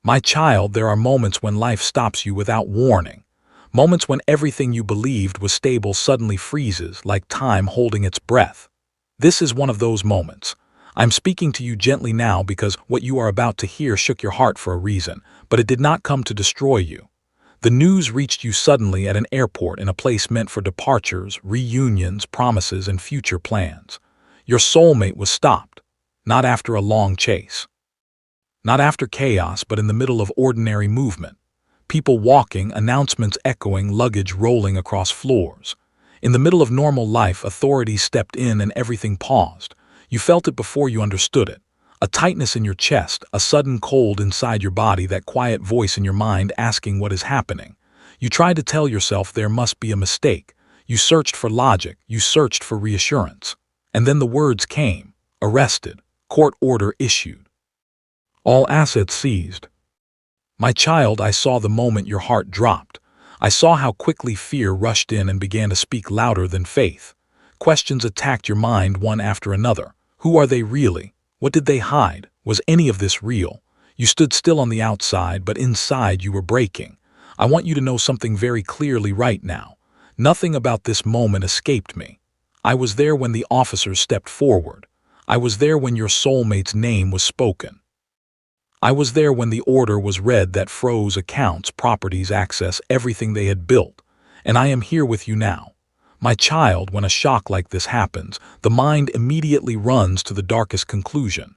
My child, there are moments when life stops you without warning. Moments when everything you believed was stable suddenly freezes, like time holding its breath. This is one of those moments. I'm speaking to you gently now because what you are about to hear shook your heart for a reason, but it did not come to destroy you. The news reached you suddenly at an airport in a place meant for departures, reunions, promises, and future plans. Your soulmate was stopped, not after a long chase. Not after chaos, but in the middle of ordinary movement. People walking, announcements echoing, luggage rolling across floors. In the middle of normal life, authorities stepped in and everything paused. You felt it before you understood it. A tightness in your chest, a sudden cold inside your body, that quiet voice in your mind asking what is happening. You tried to tell yourself there must be a mistake. You searched for logic, you searched for reassurance. And then the words came: arrested, court order issued. All assets seized. My child, I saw the moment your heart dropped. I saw how quickly fear rushed in and began to speak louder than faith. Questions attacked your mind one after another. Who are they really? What did they hide? Was any of this real? You stood still on the outside, but inside you were breaking. I want you to know something very clearly right now. Nothing about this moment escaped me. I was there when the officers stepped forward. I was there when your soulmate's name was spoken. I was there when the order was read that froze accounts, properties, access, everything they had built. And I am here with you now. My child, when a shock like this happens, the mind immediately runs to the darkest conclusion.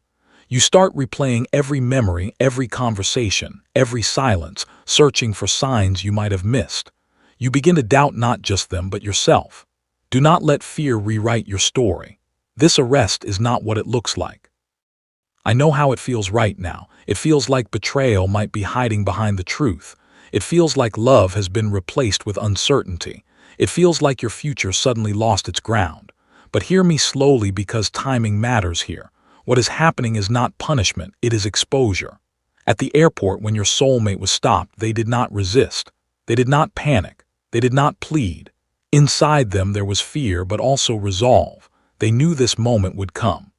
You start replaying every memory, every conversation, every silence, searching for signs you might have missed. You begin to doubt not just them, but yourself. Do not let fear rewrite your story. This arrest is not what it looks like. I know how it feels right now. It feels like betrayal might be hiding behind the truth. It feels like love has been replaced with uncertainty. It feels like your future suddenly lost its ground. But hear me slowly, because timing matters here. What is happening is not punishment, it is exposure. At the airport, when your soulmate was stopped, they did not resist. They did not panic. They did not plead. Inside them there was fear, but also resolve. They knew this moment would come.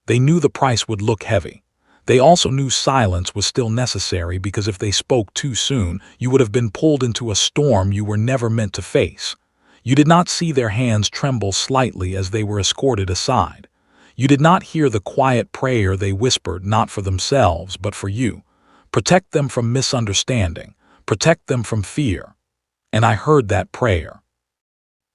They knew the price would look heavy. They also knew silence was still necessary, because if they spoke too soon, you would have been pulled into a storm you were never meant to face. You did not see their hands tremble slightly as they were escorted aside. You did not hear the quiet prayer they whispered, not for themselves, but for you. Protect them from misunderstanding. Protect them from fear. And I heard that prayer.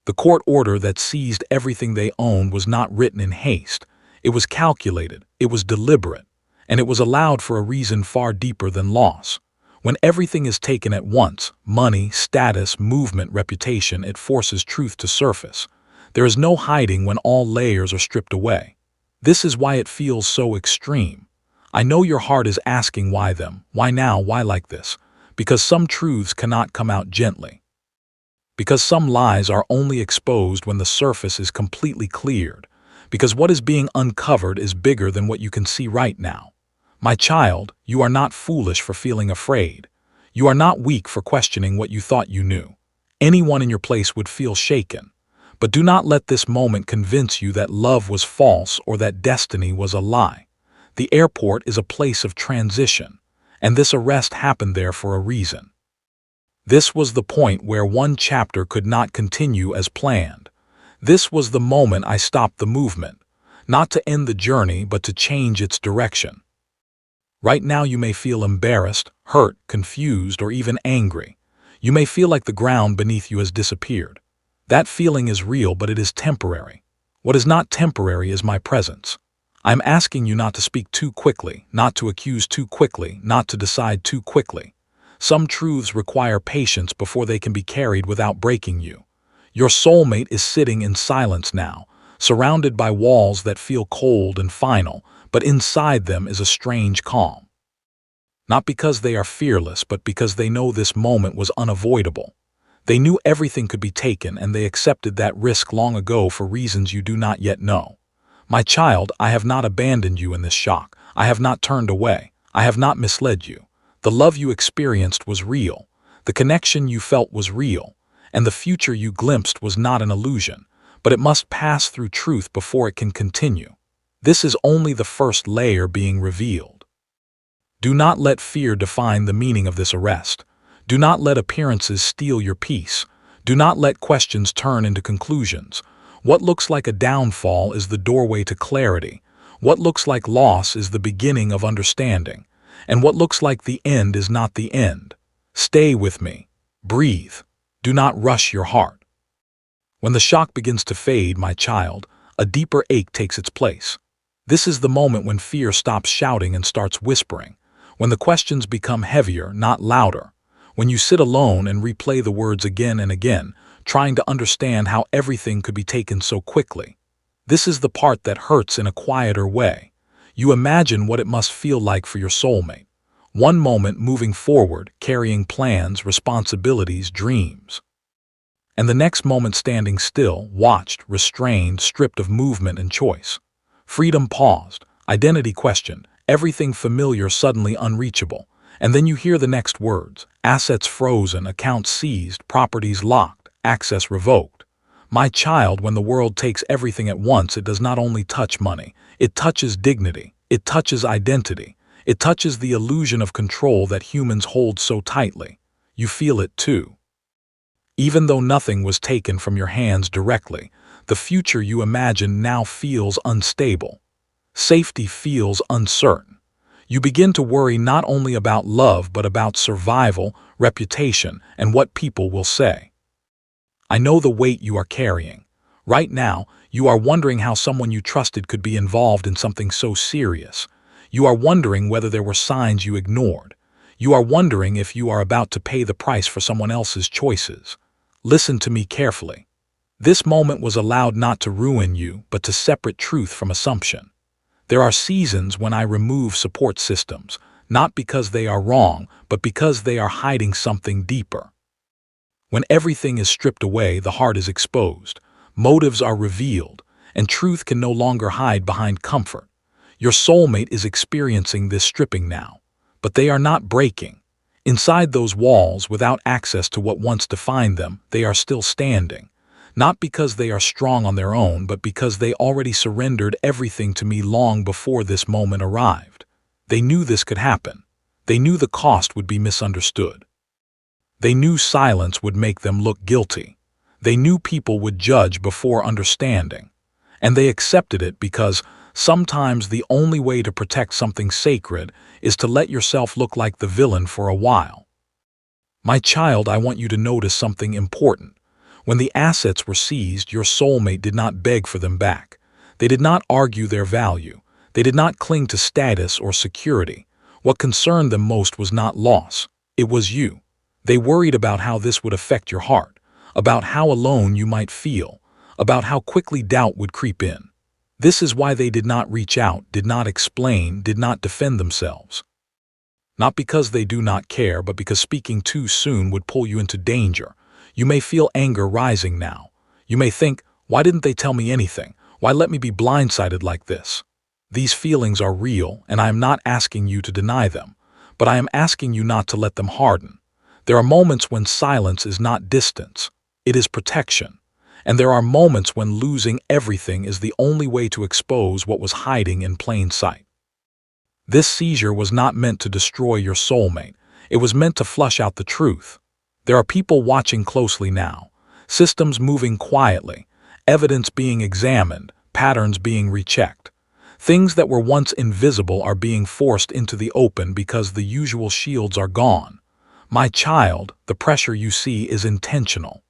The court order that seized everything they owned was not written in haste. It was calculated, it was deliberate, and it was allowed for a reason far deeper than loss. When everything is taken at once, money, status, movement, reputation, it forces truth to surface. There is no hiding when all layers are stripped away. This is why it feels so extreme. I know your heart is asking why them, why now, why like this? Because some truths cannot come out gently. Because some lies are only exposed when the surface is completely cleared. Because what is being uncovered is bigger than what you can see right now. My child, you are not foolish for feeling afraid. You are not weak for questioning what you thought you knew. Anyone in your place would feel shaken. But do not let this moment convince you that love was false or that destiny was a lie. The airport is a place of transition, and this arrest happened there for a reason. This was the point where one chapter could not continue as planned. This was the moment I stopped the movement, not to end the journey, but to change its direction. Right now you may feel embarrassed, hurt, confused, or even angry. You may feel like the ground beneath you has disappeared. That feeling is real, but it is temporary. What is not temporary is my presence. I'm asking you not to speak too quickly, not to accuse too quickly, not to decide too quickly. Some truths require patience before they can be carried without breaking you. Your soulmate is sitting in silence now, surrounded by walls that feel cold and final, but inside them is a strange calm. Not because they are fearless, but because they know this moment was unavoidable. They knew everything could be taken, and they accepted that risk long ago for reasons you do not yet know. My child, I have not abandoned you in this shock. I have not turned away. I have not misled you. The love you experienced was real. The connection you felt was real. And the future you glimpsed was not an illusion, but it must pass through truth before it can continue. This is only the first layer being revealed. Do not let fear define the meaning of this arrest. Do not let appearances steal your peace. Do not let questions turn into conclusions. What looks like a downfall is the doorway to clarity. What looks like loss is the beginning of understanding. And what looks like the end is not the end. Stay with me. Breathe. Do not rush your heart. When the shock begins to fade, my child, a deeper ache takes its place. This is the moment when fear stops shouting and starts whispering, when the questions become heavier, not louder, when you sit alone and replay the words again and again, trying to understand how everything could be taken so quickly. This is the part that hurts in a quieter way. You imagine what it must feel like for your soulmate. One moment moving forward, carrying plans, responsibilities, dreams. And the next moment standing still, watched, restrained, stripped of movement and choice. Freedom paused, identity questioned, everything familiar suddenly unreachable. And then you hear the next words: assets frozen, accounts seized, properties locked, access revoked. My child, when the world takes everything at once, it does not only touch money, it touches dignity, it touches identity, it touches the illusion of control that humans hold so tightly. You feel it too. Even though nothing was taken from your hands directly, the future you imagine now feels unstable. Safety feels uncertain. You begin to worry not only about love but about survival, reputation, and what people will say. I know the weight you are carrying. Right now, you are wondering how someone you trusted could be involved in something so serious. You are wondering whether there were signs you ignored. You are wondering if you are about to pay the price for someone else's choices. Listen to me carefully. This moment was allowed not to ruin you, but to separate truth from assumption. There are seasons when I remove support systems, not because they are wrong, but because they are hiding something deeper. When everything is stripped away, the heart is exposed, motives are revealed, and truth can no longer hide behind comfort. Your soulmate is experiencing this stripping now, but they are not breaking. Inside those walls, without access to what once defined them, they are still standing. Not because they are strong on their own, but because they already surrendered everything to me long before this moment arrived. They knew this could happen. They knew the cost would be misunderstood. They knew silence would make them look guilty. They knew people would judge before understanding. And they accepted it because sometimes the only way to protect something sacred is to let yourself look like the villain for a while. My child, I want you to notice something important. When the assets were seized, your soulmate did not beg for them back. They did not argue their value. They did not cling to status or security. What concerned them most was not loss. It was you. They worried about how this would affect your heart, about how alone you might feel, about how quickly doubt would creep in. This is why they did not reach out, did not explain, did not defend themselves. Not because they do not care, but because speaking too soon would pull you into danger. You may feel anger rising now. You may think, why didn't they tell me anything? Why let me be blindsided like this? These feelings are real, and I am not asking you to deny them, but I am asking you not to let them harden. There are moments when silence is not distance, it is protection. And there are moments when losing everything is the only way to expose what was hiding in plain sight. This seizure was not meant to destroy your soulmate. It was meant to flush out the truth. There are people watching closely now, systems moving quietly, evidence being examined, patterns being rechecked. Things that were once invisible are being forced into the open because the usual shields are gone. My child, the pressure you see is intentional.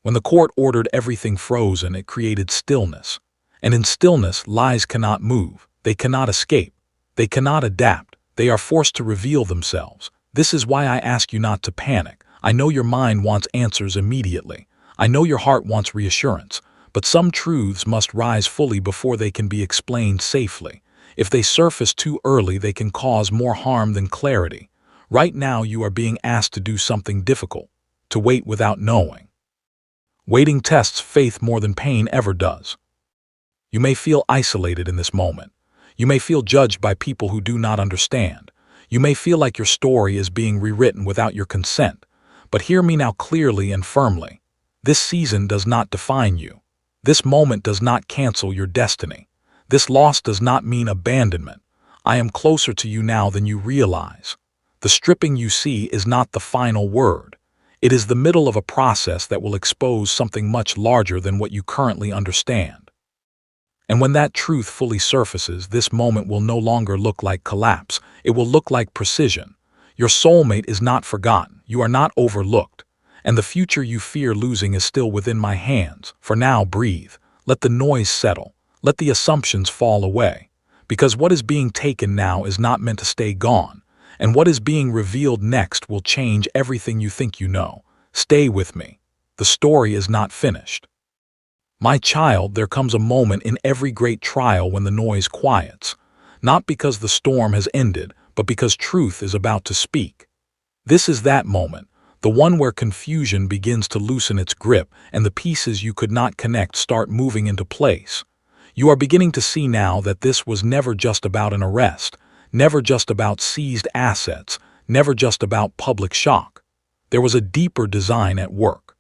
When the court ordered everything frozen, it created stillness. And in stillness, lies cannot move, they cannot escape, they cannot adapt, they are forced to reveal themselves. This is why I ask you not to panic. I know your mind wants answers immediately. I know your heart wants reassurance. But some truths must rise fully before they can be explained safely. If they surface too early, they can cause more harm than clarity. Right now, you are being asked to do something difficult, to wait without knowing. Waiting tests faith more than pain ever does. You may feel isolated in this moment. You may feel judged by people who do not understand. You may feel like your story is being rewritten without your consent. But hear me now clearly and firmly. This season does not define you. This moment does not cancel your destiny. This loss does not mean abandonment. I am closer to you now than you realize. The stripping you see is not the final word. It is the middle of a process that will expose something much larger than what you currently understand. And when that truth fully surfaces, this moment will no longer look like collapse. It will look like precision. Your soulmate is not forgotten. You are not overlooked. And the future you fear losing is still within my hands. For now, breathe. Let the noise settle. Let the assumptions fall away. Because what is being taken now is not meant to stay gone. And what is being revealed next will change everything you think you know. Stay with me. The story is not finished. My child, there comes a moment in every great trial when the noise quiets. Not because the storm has ended, but because truth is about to speak. This is that moment, the one where confusion begins to loosen its grip and the pieces you could not connect start moving into place. You are beginning to see now that this was never just about an arrest, never just about seized assets, never just about public shock. There was a deeper design at work.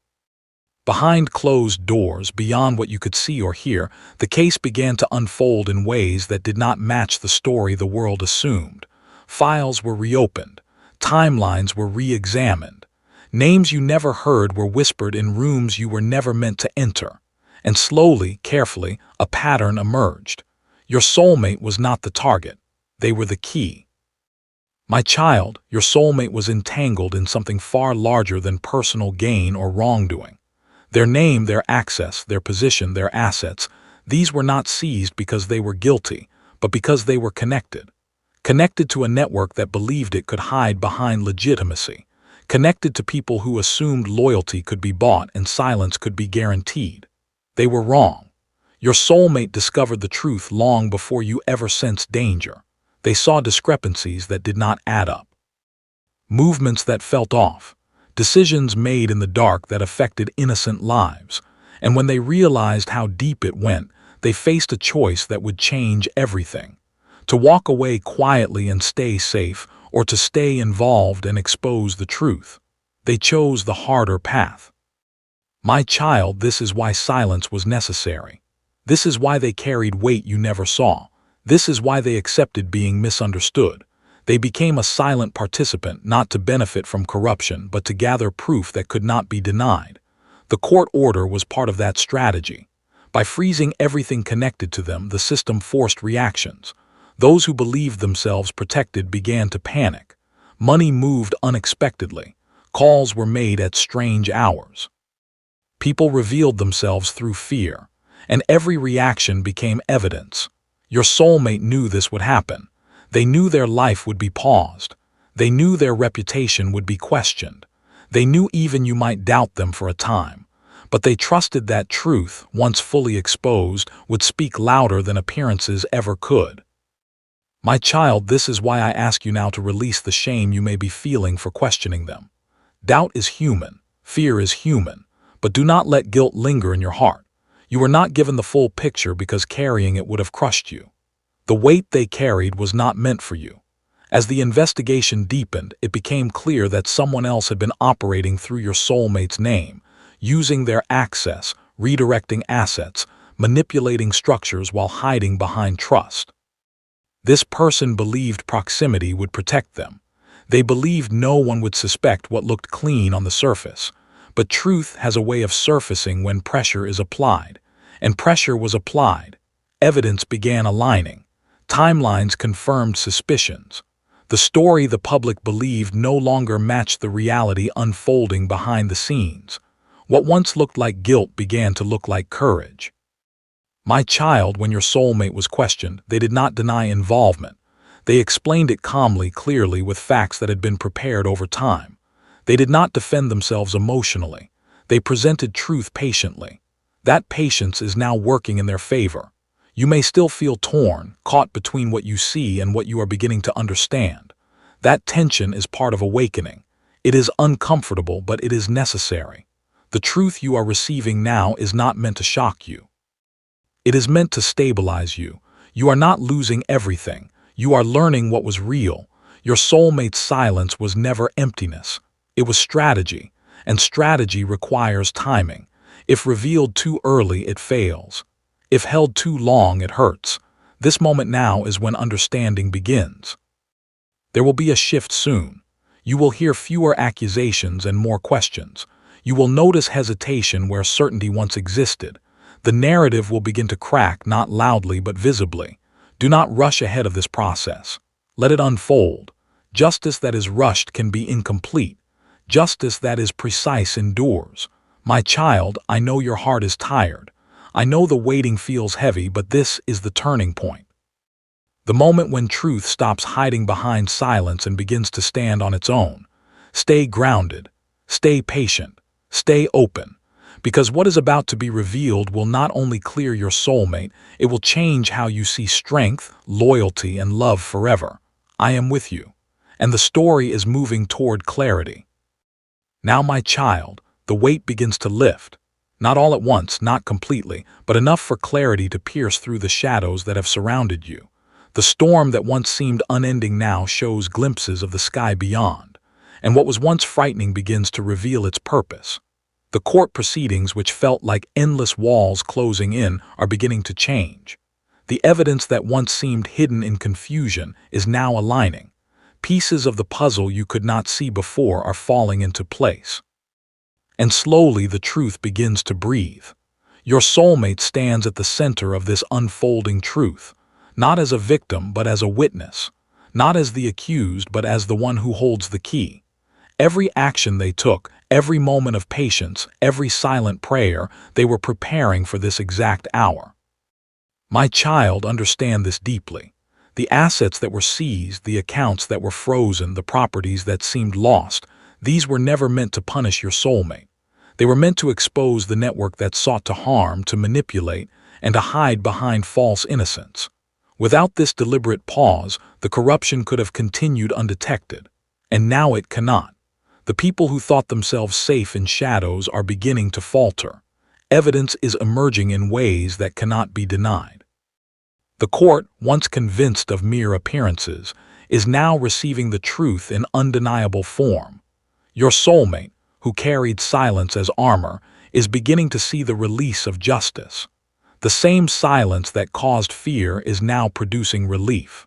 Behind closed doors, beyond what you could see or hear, the case began to unfold in ways that did not match the story the world assumed. Files were reopened. Timelines were re-examined. Names you never heard were whispered in rooms you were never meant to enter. And slowly, carefully, a pattern emerged. Your soulmate was not the target. They were the key. My child, your soulmate was entangled in something far larger than personal gain or wrongdoing. Their name, their access, their position, their assets, these were not seized because they were guilty, but because they were connected. Connected to a network that believed it could hide behind legitimacy. Connected to people who assumed loyalty could be bought and silence could be guaranteed. They were wrong. Your soulmate discovered the truth long before you ever sensed danger. They saw discrepancies that did not add up. Movements that felt off. Decisions made in the dark that affected innocent lives. And when they realized how deep it went, they faced a choice that would change everything. To walk away quietly and stay safe, or to stay involved and expose the truth. They chose the harder path. My child, this is why silence was necessary. This is why they carried weight you never saw. This is why they accepted being misunderstood. They became a silent participant, not to benefit from corruption, but to gather proof that could not be denied. The court order was part of that strategy. By freezing everything connected to them, the system forced reactions. Those who believed themselves protected began to panic. Money moved unexpectedly. Calls were made at strange hours. People revealed themselves through fear, and every reaction became evidence. Your soulmate knew this would happen. They knew their life would be paused. They knew their reputation would be questioned. They knew even you might doubt them for a time. But they trusted that truth, once fully exposed, would speak louder than appearances ever could. My child, this is why I ask you now to release the shame you may be feeling for questioning them. Doubt is human. Fear is human. But do not let guilt linger in your heart. You were not given the full picture because carrying it would have crushed you. The weight they carried was not meant for you. As the investigation deepened, it became clear that someone else had been operating through your soulmate's name, using their access, redirecting assets, manipulating structures while hiding behind trust. This person believed proximity would protect them. They believed no one would suspect what looked clean on the surface. But truth has a way of surfacing when pressure is applied. And pressure was applied. Evidence began aligning. Timelines confirmed suspicions. The story the public believed no longer matched the reality unfolding behind the scenes. What once looked like guilt began to look like courage. My child, when your soulmate was questioned, they did not deny involvement. They explained it calmly, clearly, with facts that had been prepared over time. They did not defend themselves emotionally. They presented truth patiently. That patience is now working in their favor. You may still feel torn, caught between what you see and what you are beginning to understand. That tension is part of awakening. It is uncomfortable, but it is necessary. The truth you are receiving now is not meant to shock you. It is meant to stabilize you. You are not losing everything. You are learning what was real. Your soulmate's silence was never emptiness. It was strategy, and strategy requires timing. If revealed too early, it fails. If held too long, it hurts. This moment now is when understanding begins. There will be a shift soon. You will hear fewer accusations and more questions. You will notice hesitation where certainty once existed. The narrative will begin to crack, not loudly but visibly. Do not rush ahead of this process. Let it unfold. Justice that is rushed can be incomplete. Justice that is precise endures. My child, I know your heart is tired. I know the waiting feels heavy, but this is the turning point. The moment when truth stops hiding behind silence and begins to stand on its own. Stay grounded. Stay patient. Stay open. Because what is about to be revealed will not only clear your soulmate, it will change how you see strength, loyalty, and love forever. I am with you. And the story is moving toward clarity. Now, my child, the weight begins to lift. Not all at once, not completely, but enough for clarity to pierce through the shadows that have surrounded you. The storm that once seemed unending now shows glimpses of the sky beyond, and what was once frightening begins to reveal its purpose. The court proceedings, which felt like endless walls closing in, are beginning to change. The evidence that once seemed hidden in confusion is now aligning. Pieces of the puzzle you could not see before are falling into place. And slowly the truth begins to breathe. Your soulmate stands at the center of this unfolding truth, not as a victim but as a witness, not as the accused but as the one who holds the key. Every action they took, every moment of patience, every silent prayer, they were preparing for this exact hour. My child, understand this deeply. The assets that were seized, the accounts that were frozen, the properties that seemed lost, these were never meant to punish your soulmate. They were meant to expose the network that sought to harm, to manipulate, and to hide behind false innocence. Without this deliberate pause, the corruption could have continued undetected. And now it cannot. The people who thought themselves safe in shadows are beginning to falter. Evidence is emerging in ways that cannot be denied. The court, once convinced of mere appearances, is now receiving the truth in undeniable form. Your soulmate, who carried silence as armor, is beginning to see the release of justice. The same silence that caused fear is now producing relief.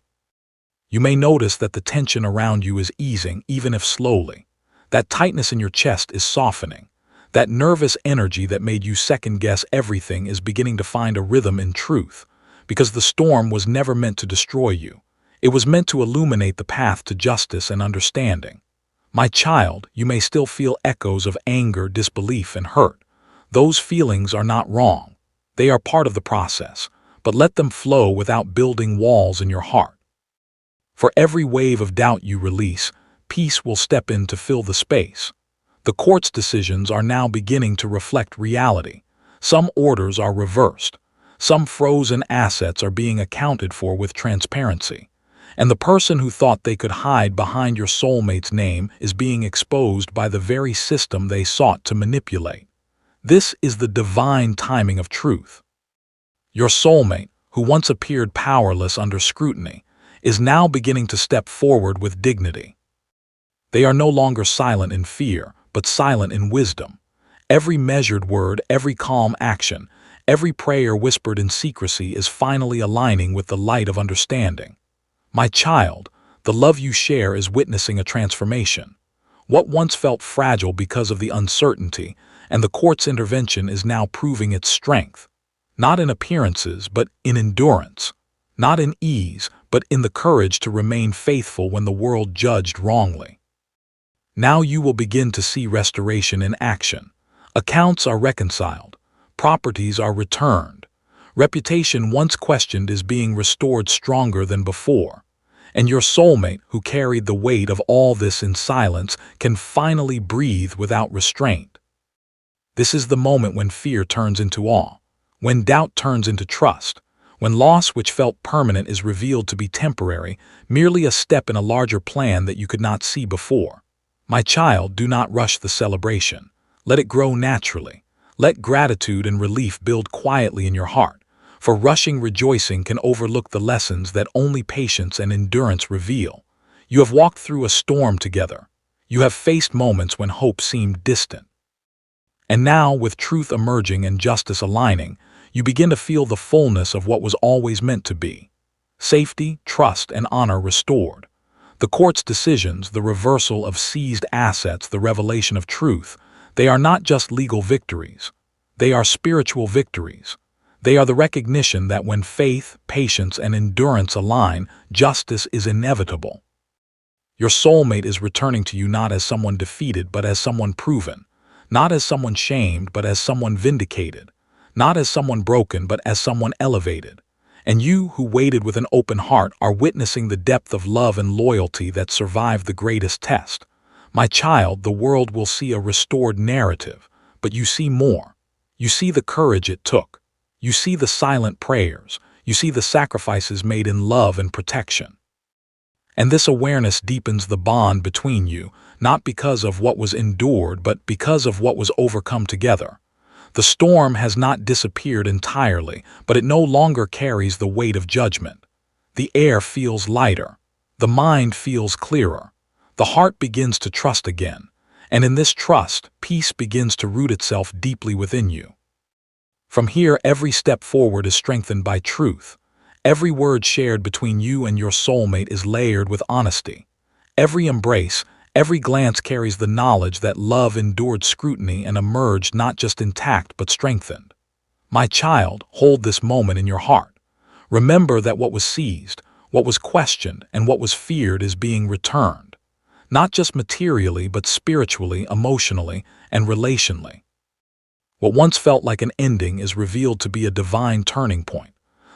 You may notice that the tension around you is easing, even if slowly. That tightness in your chest is softening. That nervous energy that made you second-guess everything is beginning to find a rhythm in truth, because the storm was never meant to destroy you. It was meant to illuminate the path to justice and understanding. My child, you may still feel echoes of anger, disbelief, and hurt. Those feelings are not wrong. They are part of the process, but let them flow without building walls in your heart. For every wave of doubt you release, peace will step in to fill the space. The court's decisions are now beginning to reflect reality. Some orders are reversed. Some frozen assets are being accounted for with transparency. And the person who thought they could hide behind your soulmate's name is being exposed by the very system they sought to manipulate. This is the divine timing of truth. Your soulmate, who once appeared powerless under scrutiny, is now beginning to step forward with dignity. They are no longer silent in fear, but silent in wisdom. Every measured word, every calm action, every prayer whispered in secrecy is finally aligning with the light of understanding. My child, the love you share is witnessing a transformation. What once felt fragile because of the uncertainty and the court's intervention is now proving its strength. Not in appearances, but in endurance. Not in ease, but in the courage to remain faithful when the world judged wrongly. Now you will begin to see restoration in action. Accounts are reconciled. Properties are returned. Reputation once questioned is being restored stronger than before. And your soulmate, who carried the weight of all this in silence, can finally breathe without restraint. This is the moment when fear turns into awe, when doubt turns into trust, when loss which felt permanent is revealed to be temporary, merely a step in a larger plan that you could not see before. My child, do not rush the celebration. Let it grow naturally. Let gratitude and relief build quietly in your heart. For rushing rejoicing can overlook the lessons that only patience and endurance reveal. You have walked through a storm together. You have faced moments when hope seemed distant. And now, with truth emerging and justice aligning, you begin to feel the fullness of what was always meant to be. safety, trust, and honor restored. The court's decisions, the reversal of seized assets, the revelation of truth, they are not just legal victories. They are spiritual victories. They are the recognition that when faith, patience, and endurance align, justice is inevitable. Your soulmate is returning to you not as someone defeated, but as someone proven. Not as someone shamed, but as someone vindicated. Not as someone broken, but as someone elevated. And you, who waited with an open heart, are witnessing the depth of love and loyalty that survived the greatest test. My child, the world will see a restored narrative, but you see more. You see the courage it took. You see the silent prayers. You see the sacrifices made in love and protection. And this awareness deepens the bond between you, not because of what was endured, but because of what was overcome together. The storm has not disappeared entirely, but it no longer carries the weight of judgment. The air feels lighter. The mind feels clearer. The heart begins to trust again. And in this trust, peace begins to root itself deeply within you. From here, every step forward is strengthened by truth. Every word shared between you and your soulmate is layered with honesty. Every embrace, every glance carries the knowledge that love endured scrutiny and emerged not just intact but strengthened. My child, hold this moment in your heart. Remember that what was seized, what was questioned, and what was feared is being returned. Not just materially, but spiritually, emotionally, and relationally. What once felt like an ending is revealed to be a divine turning point.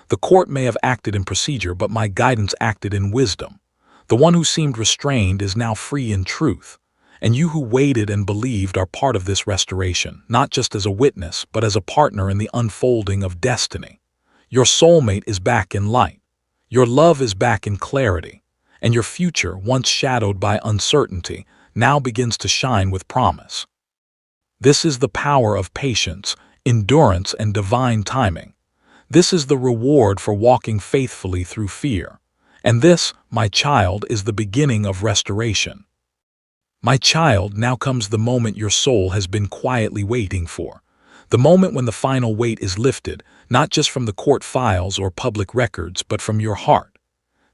The court may have acted in procedure, but my guidance acted in wisdom. The one who seemed restrained is now free in truth. And you who waited and believed are part of this restoration, not just as a witness, but as a partner in the unfolding of destiny. Your soulmate is back in light. Your love is back in clarity. And your future, once shadowed by uncertainty, now begins to shine with promise. This is the power of patience, endurance, and divine timing. This is the reward for walking faithfully through fear. And this, my child, is the beginning of restoration. My child, now comes the moment your soul has been quietly waiting for. The moment when the final weight is lifted, not just from the court files or public records, but from your heart.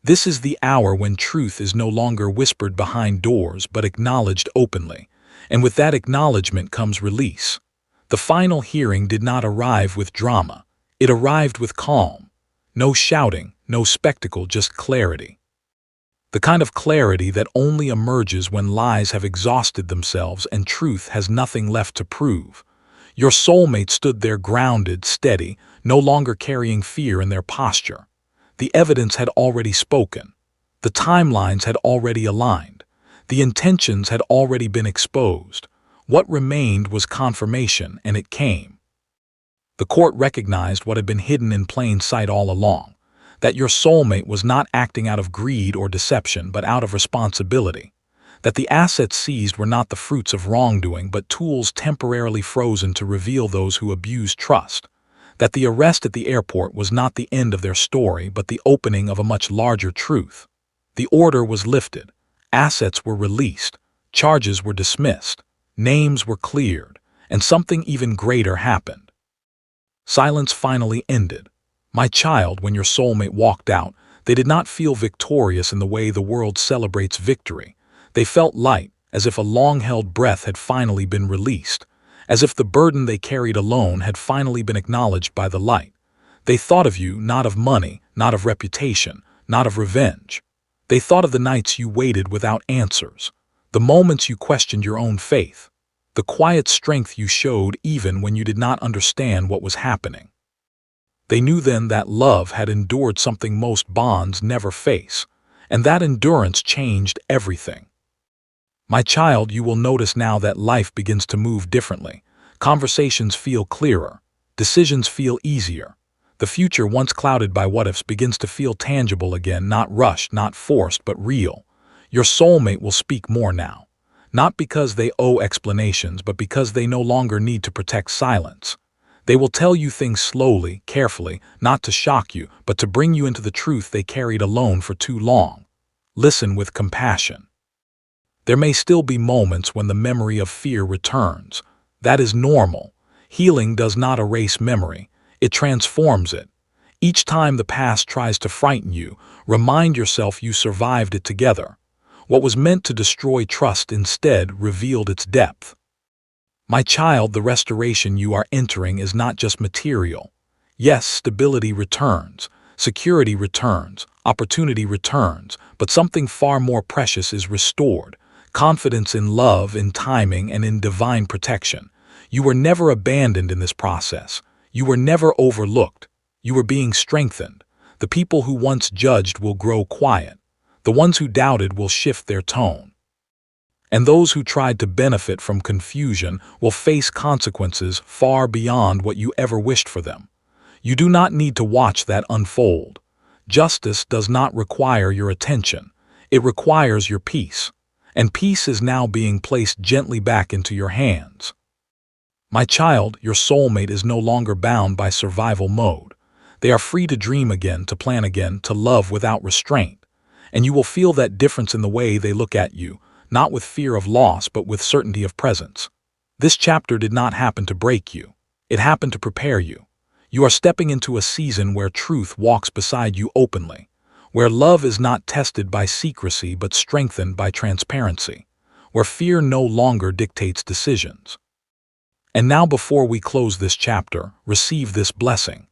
This is the hour when truth is no longer whispered behind doors, but acknowledged openly. And with that acknowledgement comes release. The final hearing did not arrive with drama. It arrived with calm. No shouting, no spectacle, just clarity. The kind of clarity that only emerges when lies have exhausted themselves and truth has nothing left to prove. Your soulmate stood there grounded, steady, no longer carrying fear in their posture. The evidence had already spoken. The timelines had already aligned. The intentions had already been exposed. What remained was confirmation, and it came. The court recognized what had been hidden in plain sight all along, that your soulmate was not acting out of greed or deception, but out of responsibility, that the assets seized were not the fruits of wrongdoing, but tools temporarily frozen to reveal those who abused trust, that the arrest at the airport was not the end of their story, but the opening of a much larger truth. The order was lifted, assets were released, charges were dismissed, names were cleared, and something even greater happened. Silence finally ended. My child, when your soulmate walked out, they did not feel victorious in the way the world celebrates victory. They felt light, as if a long-held breath had finally been released, as if the burden they carried alone had finally been acknowledged by the light. They thought of you, not of money, not of reputation, not of revenge. They thought of the nights you waited without answers, the moments you questioned your own faith, the quiet strength you showed even when you did not understand what was happening. They knew then that love had endured something most bonds never face, and that endurance changed everything. My child, you will notice now that life begins to move differently. Conversations feel clearer. Decisions feel easier. The future, once clouded by what-ifs, begins to feel tangible again, not rushed, not forced, but real. Your soulmate will speak more now. Not because they owe explanations, but because they no longer need to protect silence. They will tell you things slowly, carefully, not to shock you, but to bring you into the truth they carried alone for too long. Listen with compassion. There may still be moments when the memory of fear returns. That is normal. Healing does not erase memory. It transforms it. Each time the past tries to frighten you, remind yourself you survived it together. What was meant to destroy trust instead revealed its depth. My child, the restoration you are entering is not just material. Yes, stability returns, security returns, opportunity returns, but something far more precious is restored. Confidence in love, in timing, and in divine protection. You were never abandoned in this process. You were never overlooked. You were being strengthened. The people who once judged will grow quiet. The ones who doubted will shift their tone. And those who tried to benefit from confusion will face consequences far beyond what you ever wished for them. You do not need to watch that unfold. Justice does not require your attention. It requires your peace. And peace is now being placed gently back into your hands. My child, your soulmate is no longer bound by survival mode. They are free to dream again, to plan again, to love without restraint. And you will feel that difference in the way they look at you, not with fear of loss, but with certainty of presence. This chapter did not happen to break you. It happened to prepare you. You are stepping into a season where truth walks beside you openly, where love is not tested by secrecy but strengthened by transparency, where fear no longer dictates decisions. And now, before we close this chapter, receive this blessing.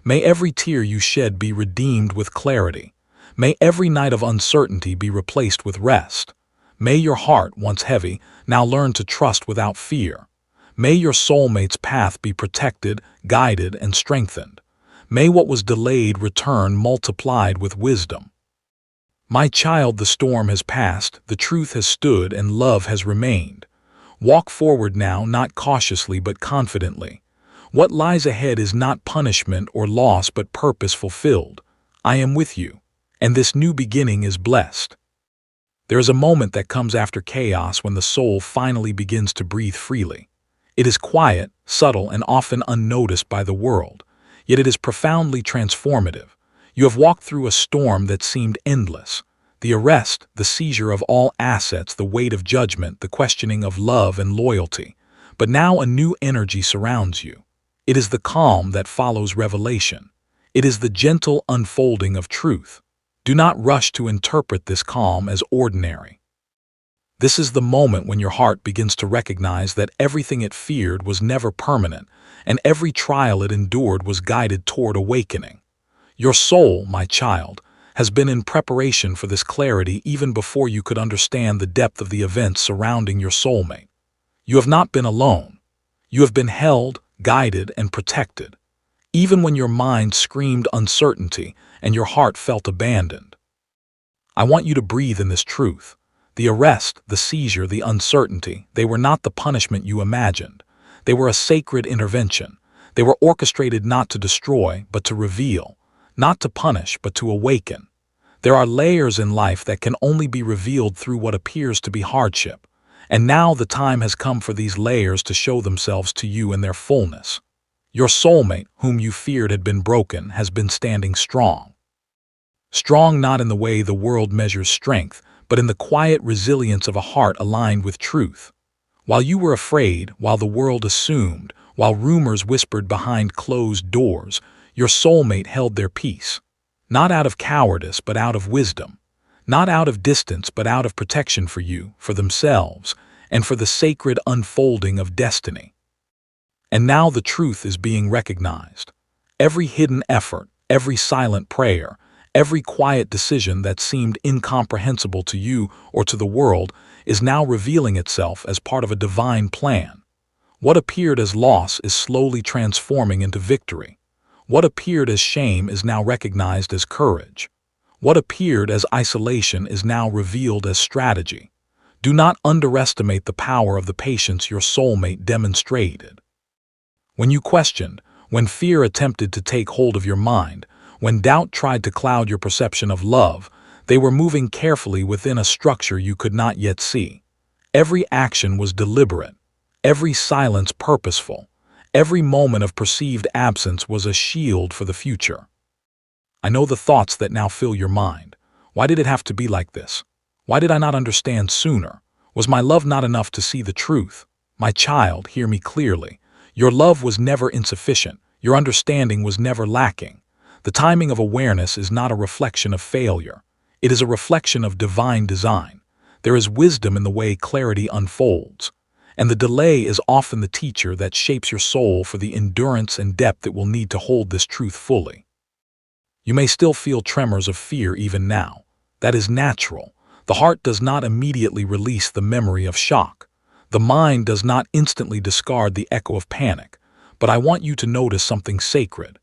May every tear you shed be redeemed with clarity. May every night of uncertainty be replaced with rest. May your heart, once heavy, now learn to trust without fear. May your soulmate's path be protected, guided, and strengthened. May what was delayed return multiplied with wisdom. My child, the storm has passed, the truth has stood, and love has remained. Walk forward now, not cautiously but confidently. What lies ahead is not punishment or loss but purpose fulfilled. I am with you, and this new beginning is blessed. There is a moment that comes after chaos when the soul finally begins to breathe freely. It is quiet, subtle, and often unnoticed by the world. Yet it is profoundly transformative. You have walked through a storm that seemed endless. The arrest, the seizure of all assets, the weight of judgment, the questioning of love and loyalty. But now a new energy surrounds you. It is the calm that follows revelation. It is the gentle unfolding of truth. Do not rush to interpret this calm as ordinary. This is the moment when your heart begins to recognize that everything it feared was never permanent, and every trial it endured was guided toward awakening. Your soul, my child, has been in preparation for this clarity even before you could understand the depth of the events surrounding your soulmate. You have not been alone. You have been held, guided, and protected, even when your mind screamed uncertainty and your heart felt abandoned. I want you to breathe in this truth. The arrest, the seizure, the uncertainty, they were not the punishment you imagined. They were a sacred intervention. They were orchestrated not to destroy, but to reveal, not to punish, but to awaken. There are layers in life that can only be revealed through what appears to be hardship. And now the time has come for these layers to show themselves to you in their fullness. Your soulmate, whom you feared had been broken, has been standing strong. Strong not in the way the world measures strength, but in the quiet resilience of a heart aligned with truth. While you were afraid, while the world assumed, while rumors whispered behind closed doors, your soulmate held their peace. Not out of cowardice, but out of wisdom. Not out of distance, but out of protection for you, for themselves, and for the sacred unfolding of destiny. And now the truth is being recognized. Every hidden effort, every silent prayer, every quiet decision that seemed incomprehensible to you or to the world is now revealing itself as part of a divine plan. What appeared as loss is slowly transforming into victory. What appeared as shame is now recognized as courage. What appeared as isolation is now revealed as strategy. Do not underestimate the power of the patience your soulmate demonstrated. When you questioned, when fear attempted to take hold of your mind, when doubt tried to cloud your perception of love, they were moving carefully within a structure you could not yet see. Every action was deliberate, every silence purposeful, every moment of perceived absence was a shield for the future. I know the thoughts that now fill your mind. Why did it have to be like this? Why did I not understand sooner? Was my love not enough to see the truth? My child, hear me clearly. Your love was never insufficient. Your understanding was never lacking. The timing of awareness is not a reflection of failure. It is a reflection of divine design. There is wisdom in the way clarity unfolds, and the delay is often the teacher that shapes your soul for the endurance and depth it will need to hold this truth fully. You may still feel tremors of fear even now. That is natural. The heart does not immediately release the memory of shock. The mind does not instantly discard the echo of panic. But I want you to notice something sacred.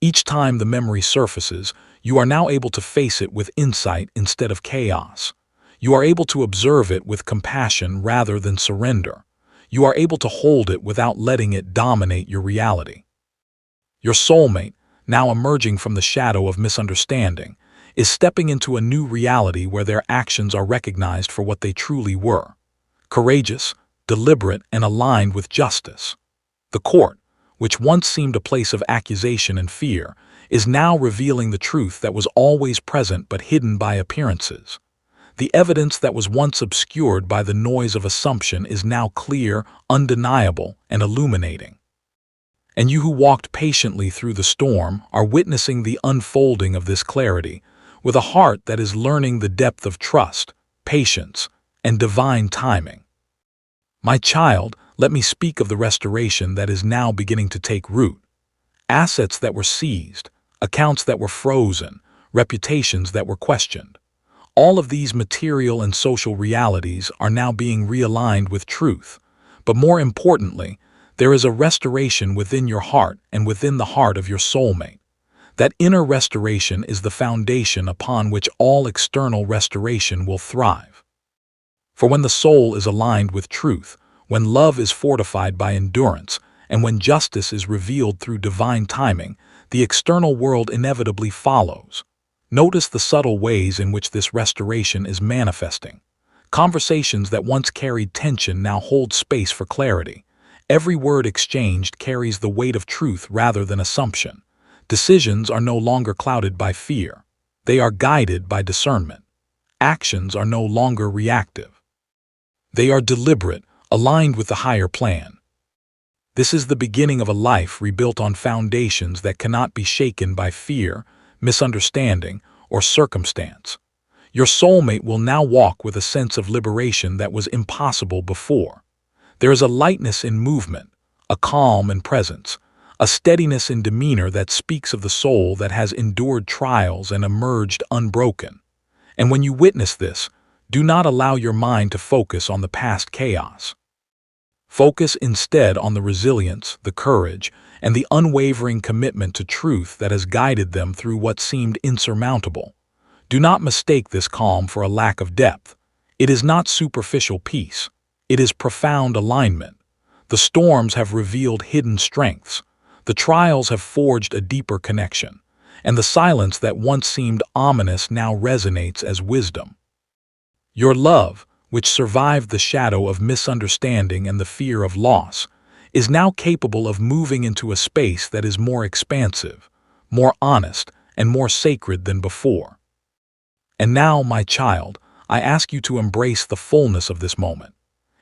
Each time the memory surfaces, you are now able to face it with insight instead of chaos. You are able to observe it with compassion rather than surrender. You are able to hold it without letting it dominate your reality. Your soulmate, now emerging from the shadow of misunderstanding, is stepping into a new reality where their actions are recognized for what they truly were: courageous, deliberate, and aligned with justice. The court, which once seemed a place of accusation and fear, is now revealing the truth that was always present but hidden by appearances. The evidence that was once obscured by the noise of assumption is now clear, undeniable, and illuminating. And you who walked patiently through the storm are witnessing the unfolding of this clarity, with a heart that is learning the depth of trust, patience, and divine timing. My child, let me speak of the restoration that is now beginning to take root. Assets that were seized, accounts that were frozen, reputations that were questioned. All of these material and social realities are now being realigned with truth. But more importantly, there is a restoration within your heart and within the heart of your soulmate. That inner restoration is the foundation upon which all external restoration will thrive. For when the soul is aligned with truth, when love is fortified by endurance, and when justice is revealed through divine timing, the external world inevitably follows. Notice the subtle ways in which this restoration is manifesting. Conversations that once carried tension now hold space for clarity. Every word exchanged carries the weight of truth rather than assumption. Decisions are no longer clouded by fear. They are guided by discernment. Actions are no longer reactive. They are deliberate, aligned with the higher plan. This is the beginning of a life rebuilt on foundations that cannot be shaken by fear, misunderstanding, or circumstance. Your soulmate will now walk with a sense of liberation that was impossible before. There is a lightness in movement, a calm in presence, a steadiness in demeanor that speaks of the soul that has endured trials and emerged unbroken. And when you witness this, do not allow your mind to focus on the past chaos. Focus instead on the resilience, the courage, and the unwavering commitment to truth that has guided them through what seemed insurmountable. Do not mistake this calm for a lack of depth. It is not superficial peace. It is profound alignment. The storms have revealed hidden strengths. The trials have forged a deeper connection. And the silence that once seemed ominous now resonates as wisdom. Your love, which survived the shadow of misunderstanding and the fear of loss, is now capable of moving into a space that is more expansive, more honest, and more sacred than before. And now, my child, I ask you to embrace the fullness of this moment.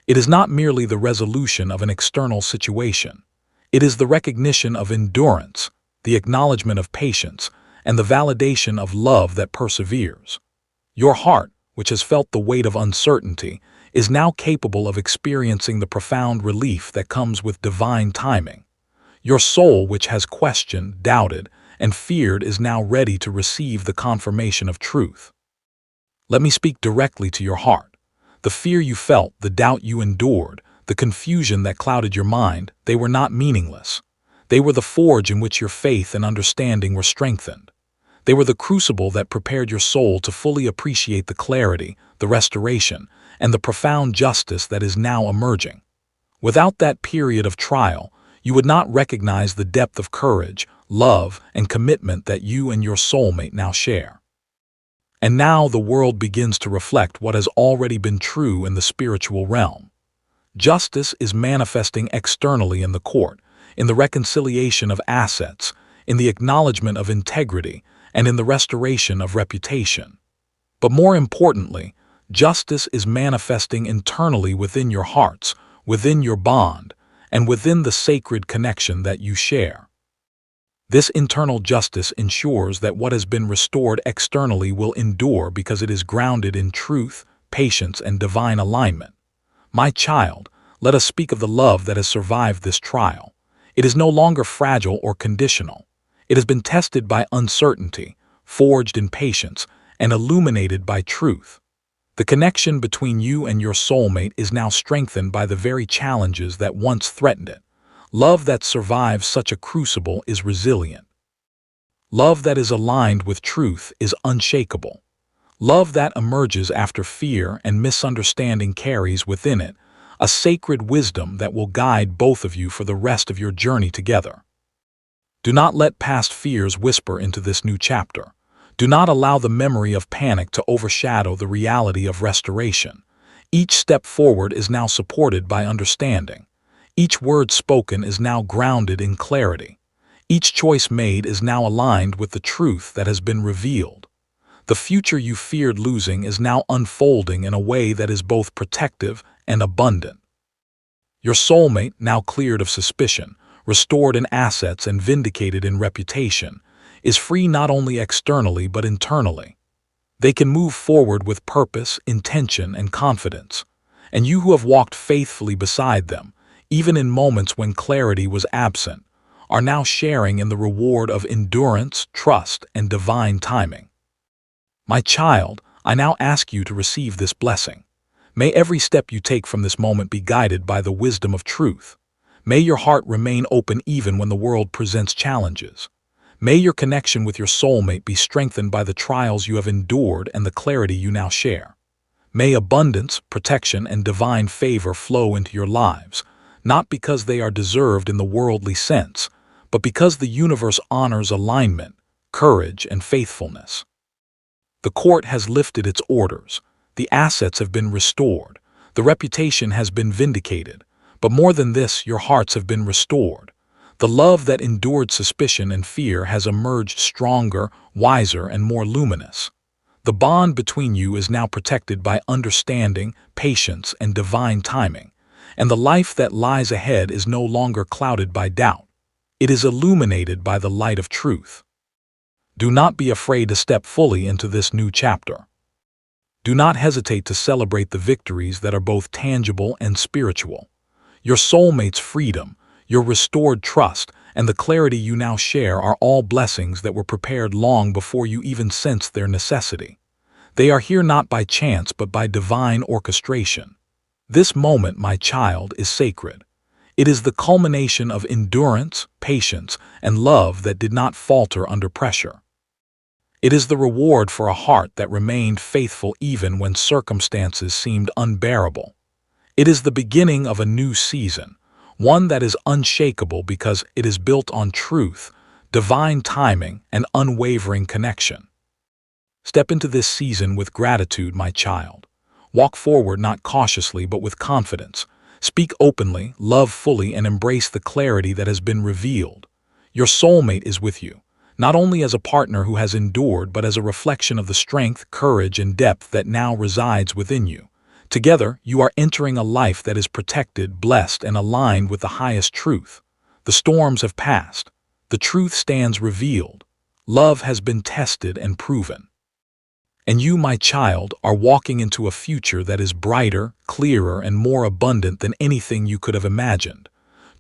It is not merely the resolution of an external situation. It is the recognition of endurance, the acknowledgement of patience, and the validation of love that perseveres. Your heart, which has felt the weight of uncertainty, is now capable of experiencing the profound relief that comes with divine timing. Your soul, which has questioned, doubted, and feared, is now ready to receive the confirmation of truth. Let me speak directly to your heart. The fear you felt, the doubt you endured, the confusion that clouded your mind, they were not meaningless. They were the forge in which your faith and understanding were strengthened. They were the crucible that prepared your soul to fully appreciate the clarity, the restoration, and the profound justice that is now emerging. Without that period of trial, you would not recognize the depth of courage, love, and commitment that you and your soulmate now share. And now the world begins to reflect what has already been true in the spiritual realm. Justice is manifesting externally in the court, in the reconciliation of assets, in the acknowledgement of integrity, and in the restoration of reputation. But more importantly, justice is manifesting internally within your hearts, within your bond, and within the sacred connection that you share. This internal justice ensures that what has been restored externally will endure because it is grounded in truth, patience, and divine alignment. My child, let us speak of the love that has survived this trial. It is no longer fragile or conditional. It has been tested by uncertainty, forged in patience, and illuminated by truth. The connection between you and your soulmate is now strengthened by the very challenges that once threatened it. Love that survives such a crucible is resilient. Love that is aligned with truth is unshakable. Love that emerges after fear and misunderstanding carries within it a sacred wisdom that will guide both of you for the rest of your journey together. Do not let past fears whisper into this new chapter. Do not allow the memory of panic to overshadow the reality of restoration. Each step forward is now supported by understanding. Each word spoken is now grounded in clarity. Each choice made is now aligned with the truth that has been revealed. The future you feared losing is now unfolding in a way that is both protective and abundant. Your soulmate, now cleared of suspicion, restored in assets and vindicated in reputation, is free not only externally but internally. They can move forward with purpose, intention, and confidence. And you who have walked faithfully beside them, even in moments when clarity was absent, are now sharing in the reward of endurance, trust, and divine timing. My child, I now ask you to receive this blessing. May every step you take from this moment be guided by the wisdom of truth. May your heart remain open even when the world presents challenges. May your connection with your soulmate be strengthened by the trials you have endured and the clarity you now share. May abundance, protection, and divine favor flow into your lives, not because they are deserved in the worldly sense, but because the universe honors alignment, courage, and faithfulness. The court has lifted its orders. The assets have been restored. The reputation has been vindicated. But more than this, your hearts have been restored. The love that endured suspicion and fear has emerged stronger, wiser, and more luminous. The bond between you is now protected by understanding, patience, and divine timing, and the life that lies ahead is no longer clouded by doubt. It is illuminated by the light of truth. Do not be afraid to step fully into this new chapter. Do not hesitate to celebrate the victories that are both tangible and spiritual. Your soulmate's freedom, your restored trust, and the clarity you now share are all blessings that were prepared long before you even sensed their necessity. They are here not by chance but by divine orchestration. This moment, my child, is sacred. It is the culmination of endurance, patience, and love that did not falter under pressure. It is the reward for a heart that remained faithful even when circumstances seemed unbearable. It is the beginning of a new season, one that is unshakable because it is built on truth, divine timing, and unwavering connection. Step into this season with gratitude, my child. Walk forward not cautiously but with confidence. Speak openly, love fully, and embrace the clarity that has been revealed. Your soulmate is with you, not only as a partner who has endured but as a reflection of the strength, courage, and depth that now resides within you. Together, you are entering a life that is protected, blessed, and aligned with the highest truth. The storms have passed. The truth stands revealed. Love has been tested and proven. And you, my child, are walking into a future that is brighter, clearer, and more abundant than anything you could have imagined.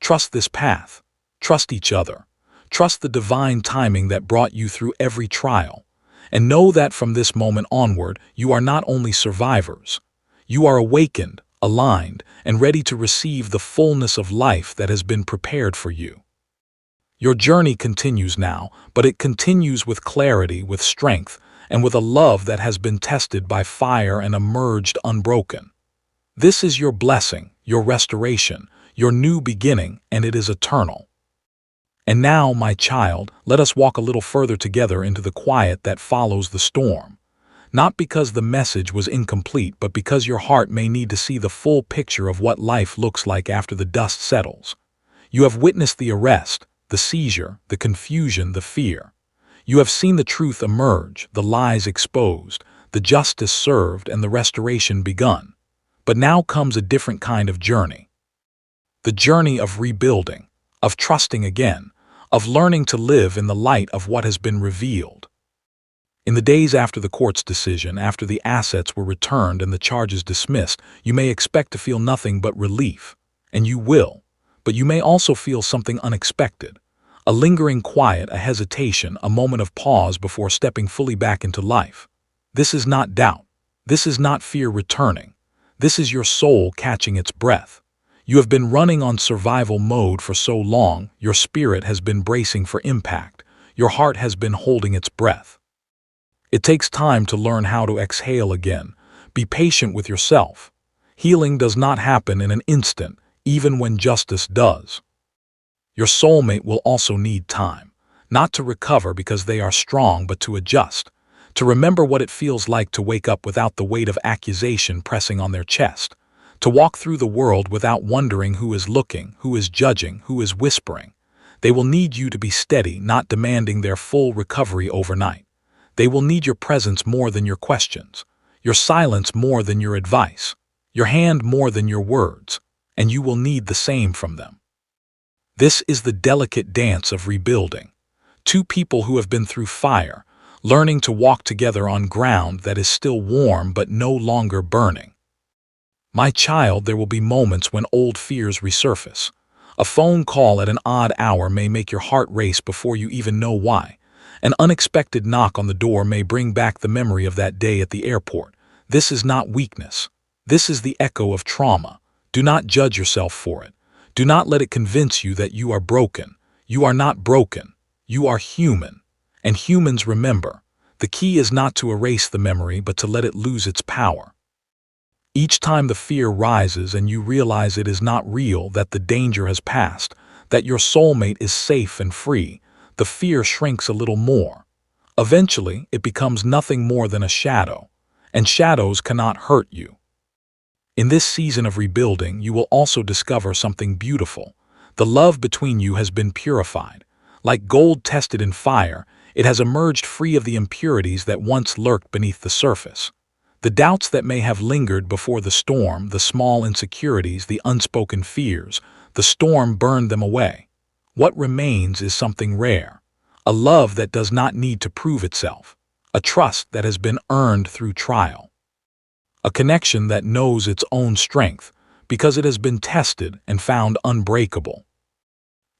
Trust this path. Trust each other. Trust the divine timing that brought you through every trial. And know that from this moment onward, you are not only survivors. You are awakened, aligned, and ready to receive the fullness of life that has been prepared for you. Your journey continues now, but it continues with clarity, with strength, and with a love that has been tested by fire and emerged unbroken. This is your blessing, your restoration, your new beginning, and it is eternal. And now, my child, let us walk a little further together into the quiet that follows the storm. Not because the message was incomplete, but because your heart may need to see the full picture of what life looks like after the dust settles. You have witnessed the arrest, the seizure, the confusion, the fear. You have seen the truth emerge, the lies exposed, the justice served, and the restoration begun. But now comes a different kind of journey. The journey of rebuilding, of trusting again, of learning to live in the light of what has been revealed. In the days after the court's decision, after the assets were returned and the charges dismissed, you may expect to feel nothing but relief. And you will. But you may also feel something unexpected. A lingering quiet, a hesitation, a moment of pause before stepping fully back into life. This is not doubt. This is not fear returning. This is your soul catching its breath. You have been running on survival mode for so long, your spirit has been bracing for impact. Your heart has been holding its breath. It takes time to learn how to exhale again. Be patient with yourself. Healing does not happen in an instant, even when justice does. Your soulmate will also need time, not to recover because they are strong, but to adjust, to remember what it feels like to wake up without the weight of accusation pressing on their chest, to walk through the world without wondering who is looking, who is judging, who is whispering. They will need you to be steady, not demanding their full recovery overnight. They will need your presence more than your questions, your silence more than your advice, your hand more than your words, and you will need the same from them. This is the delicate dance of rebuilding. Two people who have been through fire, learning to walk together on ground that is still warm but no longer burning. My child, there will be moments when old fears resurface. A phone call at an odd hour may make your heart race before you even know why. An unexpected knock on the door may bring back the memory of that day at the airport. This is not weakness. This is the echo of trauma. Do not judge yourself for it. Do not let it convince you that you are broken. You are not broken. You are human. And humans remember. The key is not to erase the memory, but to let it lose its power. Each time the fear rises and you realize it is not real, that the danger has passed, that your soulmate is safe and free, the fear shrinks a little more. Eventually, it becomes nothing more than a shadow, and shadows cannot hurt you. In this season of rebuilding, you will also discover something beautiful. The love between you has been purified. Like gold tested in fire, it has emerged free of the impurities that once lurked beneath the surface. The doubts that may have lingered before the storm, the small insecurities, the unspoken fears, the storm burned them away. What remains is something rare, a love that does not need to prove itself, a trust that has been earned through trial, a connection that knows its own strength because it has been tested and found unbreakable.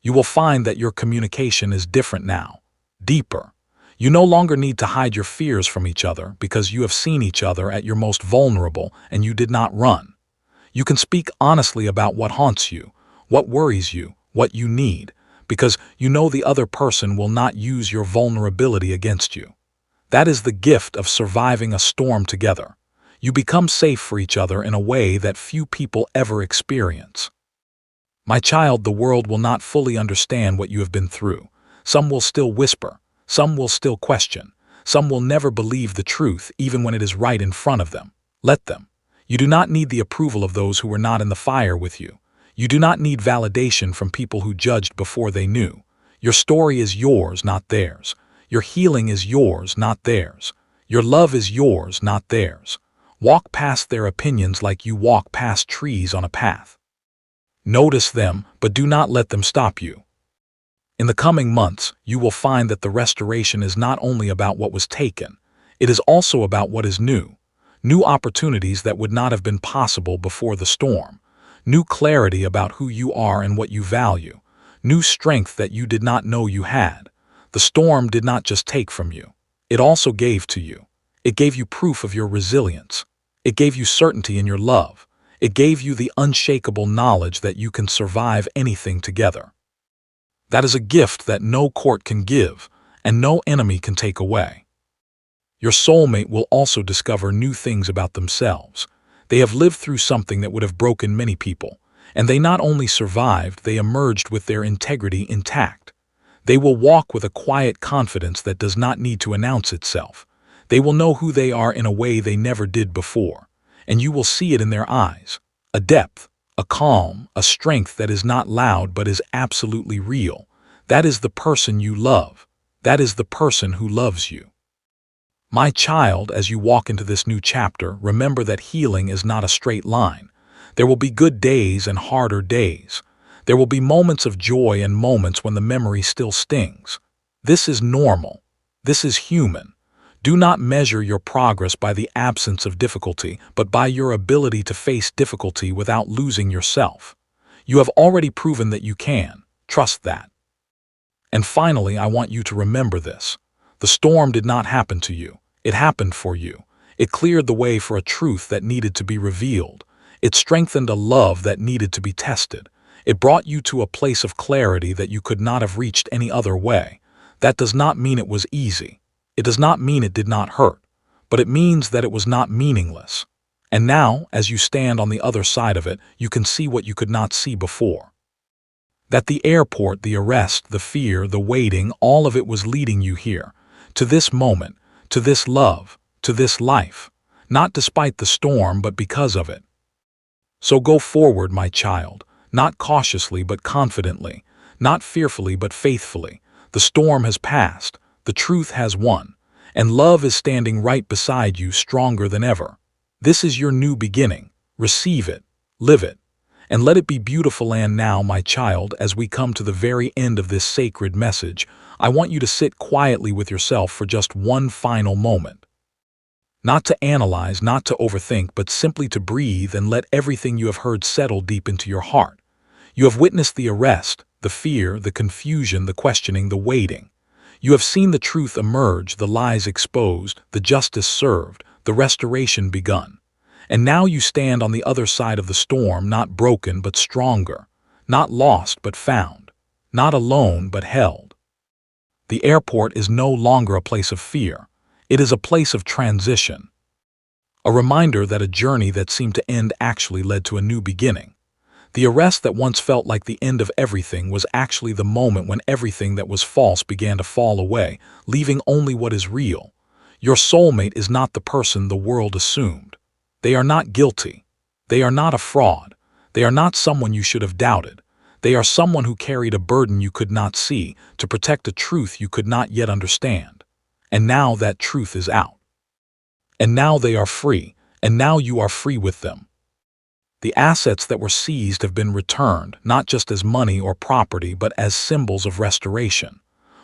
You will find that your communication is different now, deeper. You no longer need to hide your fears from each other because you have seen each other at your most vulnerable and you did not run. You can speak honestly about what haunts you, what worries you, what you need, because you know the other person will not use your vulnerability against you. That is the gift of surviving a storm together. You become safe for each other in a way that few people ever experience. My child, the world will not fully understand what you have been through. Some will still whisper, some will still question, some will never believe the truth even when it is right in front of them. Let them. You do not need the approval of those who were not in the fire with you. You do not need validation from people who judged before they knew. Your story is yours, not theirs. Your healing is yours, not theirs. Your love is yours, not theirs. Walk past their opinions like you walk past trees on a path. Notice them, but do not let them stop you. In the coming months, you will find that the restoration is not only about what was taken, it is also about what is new. New opportunities that would not have been possible before the storm. New clarity about who you are and what you value. New strength that you did not know you had. The storm did not just take from you. It also gave to you. It gave you proof of your resilience. It gave you certainty in your love. It gave you the unshakable knowledge that you can survive anything together. That is a gift that no court can give and no enemy can take away. Your soulmate will also discover new things about themselves. They have lived through something that would have broken many people, and they not only survived, they emerged with their integrity intact. They will walk with a quiet confidence that does not need to announce itself. They will know who they are in a way they never did before, and you will see it in their eyes. A depth, a calm, a strength that is not loud but is absolutely real. That is the person you love. That is the person who loves you. My child, as you walk into this new chapter, remember that healing is not a straight line. There will be good days and harder days. There will be moments of joy and moments when the memory still stings. This is normal. This is human. Do not measure your progress by the absence of difficulty, but by your ability to face difficulty without losing yourself. You have already proven that you can. Trust that. And finally, I want you to remember this. The storm did not happen to you. It happened for you. It cleared the way for a truth that needed to be revealed. It strengthened a love that needed to be tested. It brought you to a place of clarity that you could not have reached any other way. That does not mean it was easy. It does not mean it did not hurt, but it means that it was not meaningless. And now, as you stand on the other side of it, you can see what you could not see before. That the airport, the arrest, the fear, the waiting, all of it was leading you here, to this moment, to this love, to this life, not despite the storm, but because of it. So go forward, my child, not cautiously but confidently, not fearfully but faithfully. The storm has passed, the truth has won, and love is standing right beside you, stronger than ever. This is your new beginning. Receive it, live it, and let it be beautiful. And now, my child, as we come to the very end of this sacred message, I want you to sit quietly with yourself for just one final moment. Not to analyze, not to overthink, but simply to breathe and let everything you have heard settle deep into your heart. You have witnessed the arrest, the fear, the confusion, the questioning, the waiting. You have seen the truth emerge, the lies exposed, the justice served, the restoration begun. And now you stand on the other side of the storm, not broken but stronger, not lost but found, not alone but held. The airport is no longer a place of fear. It is a place of transition. A reminder that a journey that seemed to end actually led to a new beginning. The arrest that once felt like the end of everything was actually the moment when everything that was false began to fall away, leaving only what is real. Your soulmate is not the person the world assumed. They are not guilty. They are not a fraud. They are not someone you should have doubted. They are someone who carried a burden you could not see, to protect a truth you could not yet understand. And now that truth is out. And now they are free, and now you are free with them. The assets that were seized have been returned, not just as money or property, but as symbols of restoration.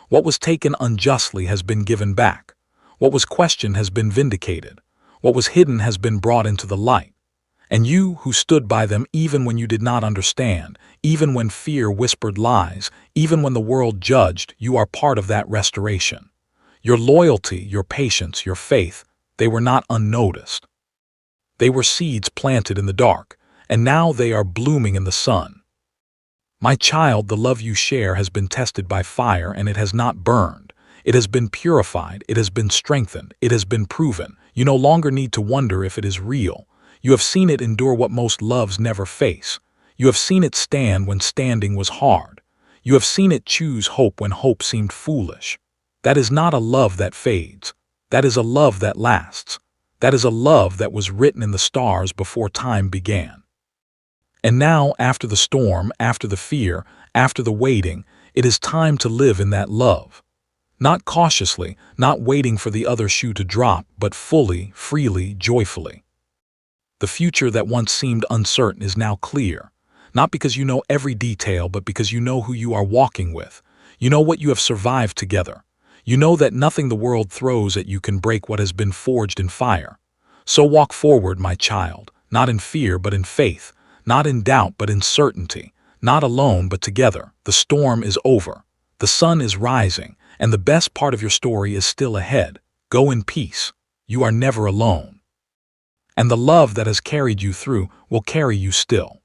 What was taken unjustly has been given back. What was questioned has been vindicated. What was hidden has been brought into the light. And you, who stood by them even when you did not understand, even when fear whispered lies, even when the world judged, you are part of that restoration. Your loyalty, your patience, your faith, they were not unnoticed. They were seeds planted in the dark, and now they are blooming in the sun. My child, the love you share has been tested by fire, and it has not burned. It has been purified, it has been strengthened, it has been proven. You no longer need to wonder if it is real. You have seen it endure what most loves never face. You have seen it stand when standing was hard. You have seen it choose hope when hope seemed foolish. That is not a love that fades. That is a love that lasts. That is a love that was written in the stars before time began. And now, after the storm, after the fear, after the waiting, it is time to live in that love. Not cautiously, not waiting for the other shoe to drop, but fully, freely, joyfully. The future that once seemed uncertain is now clear, not because you know every detail, but because you know who you are walking with. You know what you have survived together. You know that nothing the world throws at you can break what has been forged in fire. So walk forward, my child, not in fear but in faith, not in doubt but in certainty, not alone but together. The storm is over, the sun is rising, and the best part of your story is still ahead. Go in peace. You are never alone. And the love that has carried you through will carry you still.